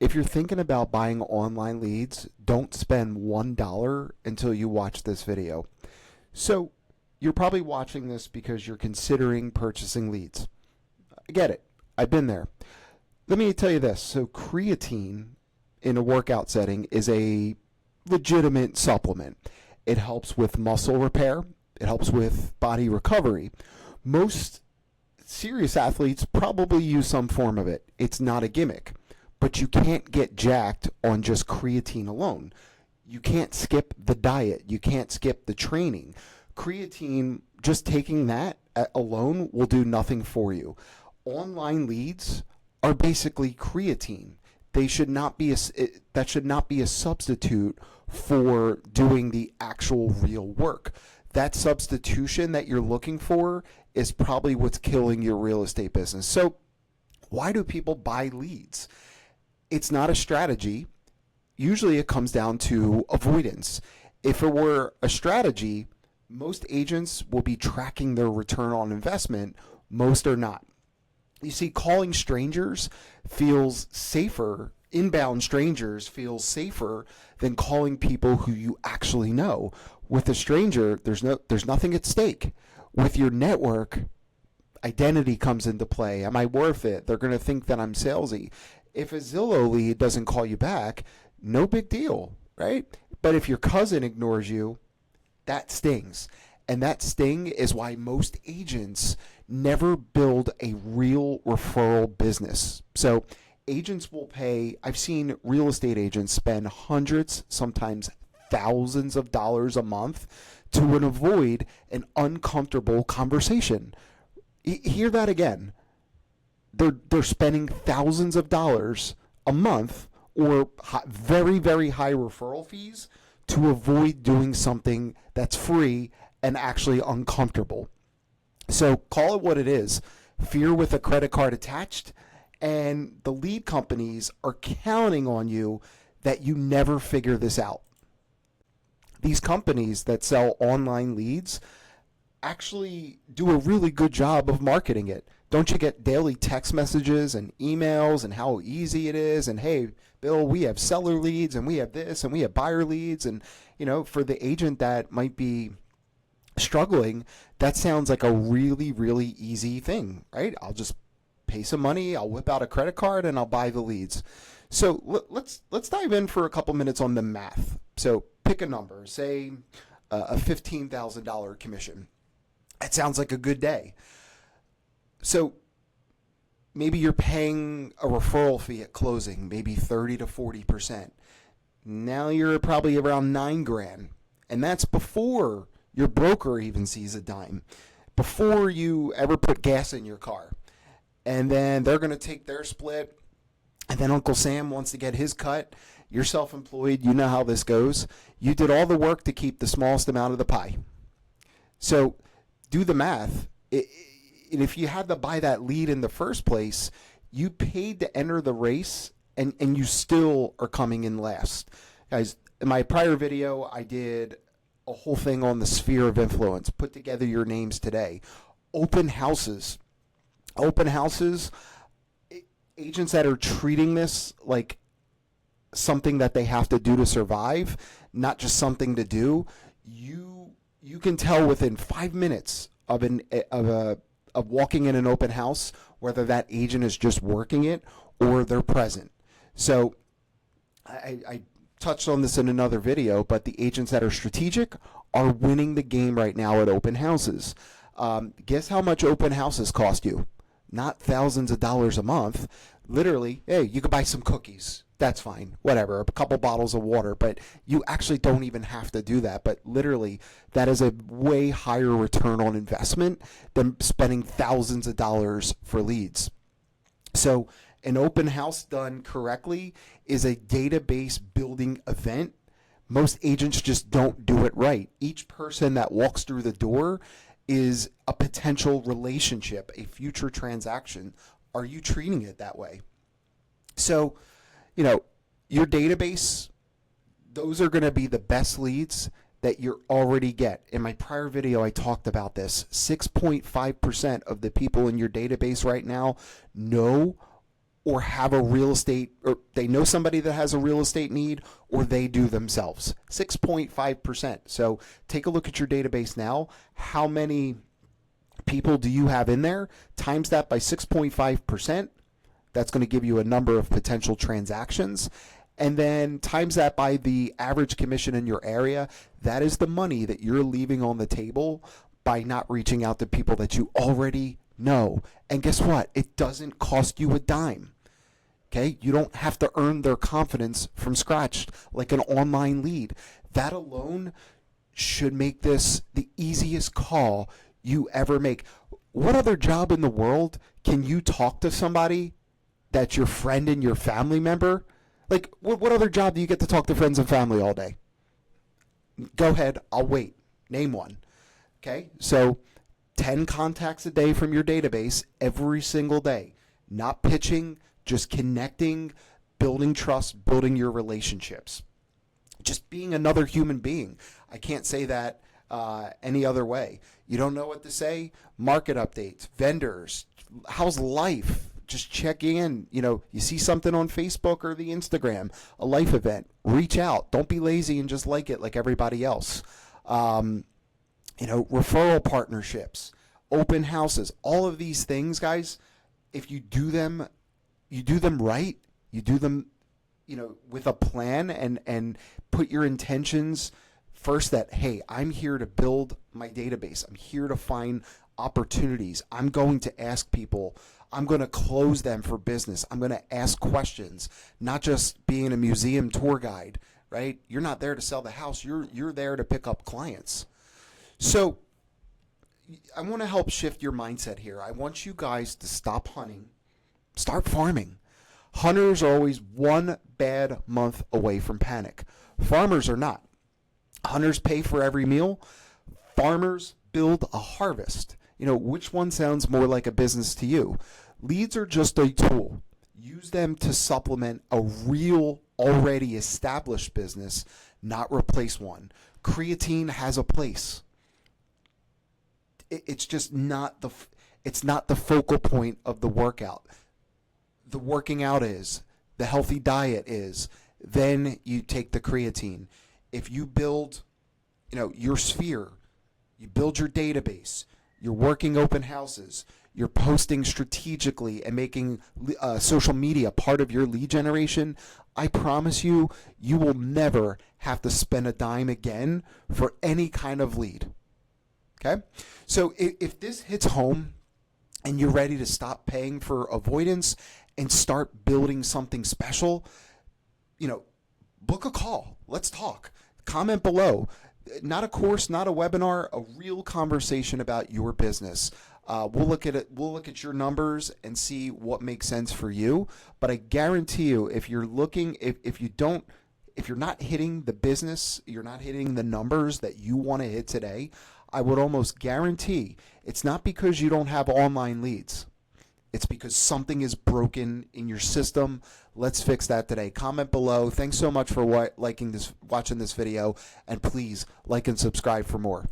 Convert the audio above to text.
If you're thinking about buying online leads, don't spend $1 until you watch this video. So you're probably watching this because you're considering purchasing leads. I get it. I've been there. Let me tell you this. So creatine in a workout setting is a legitimate supplement. It helps with muscle repair. It helps with body recovery. Most serious athletes probably use some form of it. It's not a gimmick. But you can't get jacked on just creatine alone. You can't skip the diet. You can't skip the training. Creatine, just taking that alone will do nothing for you. Online leads are basically creatine. They should not be that should not be a substitute for doing the actual real work. That substitution that you're looking for is probably what's killing your real estate business. So why do people buy leads? It's not a strategy. Usually it comes down to avoidance. If it were a strategy, most agents will be tracking their return on investment. Most are not. You see, calling strangers feels safer. Inbound strangers feels safer than calling people who you actually know. With a stranger, there's nothing at stake. With your network, identity comes into play. Am I worth it? They're going to think that I'm salesy. If a Zillow lead doesn't call you back, no big deal, right? But if your cousin ignores you, that stings. And that sting is why most agents never build a real referral business. So agents will pay, I've seen real estate agents spend hundreds, sometimes thousands of dollars a month to avoid an uncomfortable conversation. Hear that again. They're spending thousands of dollars a month or very, very high referral fees to avoid doing something that's free and actually uncomfortable. So call it what it is. Fear with a credit card attached, and the lead companies are counting on you that you never figure this out. These companies that sell online leads actually do a really good job of marketing it. Don't you get daily text messages and emails and how easy it is? And hey, Bill, we have seller leads and we have this and we have buyer leads. And, you know, for the agent that might be struggling, that sounds like a really, really easy thing, right? I'll just pay some money, I'll whip out a credit card, and I'll buy the leads. So let's dive in for a couple minutes on the math. So pick a number, say a $15,000 commission. That sounds like a good day. So maybe you're paying a referral fee at closing, maybe 30 to 40%. Now you're probably around $9,000, and that's before your broker even sees a dime, before you ever put gas in your car. And then they're going to take their split, and then Uncle Sam wants to get his cut. You're self-employed. You know how this goes. You did all the work to keep the smallest amount of the pie. So do the math. And if you had to buy that lead in the first place, you paid to enter the race, and you still are coming in last. Guys, in my prior video, I did a whole thing on the sphere of influence. Put together your names today. Open houses. Open houses, agents that are treating this like something that they have to do to survive, not just something to do, you can tell within 5 minutes of walking in an open house whether that agent is just working it or they're present. So I touched on this in another video, but the agents that are strategic are winning the game right now at open houses. Guess how much open houses cost you? Not thousands of dollars a month. Literally, hey, you could buy some cookies. That's fine. Whatever. A couple bottles of water. But you actually don't even have to do that. But literally, that is a way higher return on investment than spending thousands of dollars for leads. So an open house done correctly is a database building event. Most agents just don't do it right. Each person that walks through the door is a potential relationship, a future transaction. Are you treating it that way? So, you know, your database, those are going to be the best leads that you already get. In my prior video, I talked about this. 6.5% of the people in your database right now know or have a real estate, or they know somebody that has a real estate need, or they do themselves. 6.5%. So take a look at your database now. How many people do you have in there? Times that by 6.5%. That's going to give you a number of potential transactions. And then times that by the average commission in your area. That is the money that you're leaving on the table by not reaching out to people that you already know. And guess what? It doesn't cost you a dime. Okay? You don't have to earn their confidence from scratch like an online lead. That alone should make this the easiest call you ever make. What other job in the world can you talk to somebody that's your friend and your family member? Like, what other job do you get to talk to friends and family all day? Go ahead, I'll wait. Name one. Okay, so 10 contacts a day from your database every single day. Not pitching, just connecting, building trust, building your relationships. Just being another human being. I can't say that any other way. You don't know what to say? Market updates, vendors, how's life? Just check in. You see something on Facebook or the Instagram, a life event, reach out. Don't be lazy and just like it like everybody else. Referral partnerships, open houses, all of these things, guys, if you do them right, you do them, with a plan and put your intentions first that, hey, I'm here to build my database. I'm here to find opportunities. I'm going to ask people. I'm going to close them for business. I'm going to ask questions, not just being a museum tour guide, right? You're not there to sell the house. You're there to pick up clients. So I want to help shift your mindset here. I want you guys to stop hunting, start farming. Hunters are always one bad month away from panic. Farmers are not. Hunters pay for every meal. Farmers build a harvest. Which one sounds more like a business to you? Leads are just a tool. Use them to supplement a real, already established business, not replace one. Creatine has a place. It's just not the focal point of the workout. The working out is, the healthy diet is, then you take the creatine. If you build, your sphere, you build your database, you're working open houses, you're posting strategically and making social media part of your lead generation, I promise you, you will never have to spend a dime again for any kind of lead. Okay? So if this hits home and you're ready to stop paying for avoidance and start building something special, book a call. Let's talk. Comment below. Not a course, not a webinar, a real conversation about your business. We'll look at it. We'll look at your numbers and see what makes sense for you. But I guarantee you, if you're looking, if you're not hitting the business, you're not hitting the numbers that you want to hit today, I would almost guarantee it's not because you don't have online leads. It's because something is broken in your system. Let's fix that today. Comment below. Thanks so much for watching this video, and please like and subscribe for more.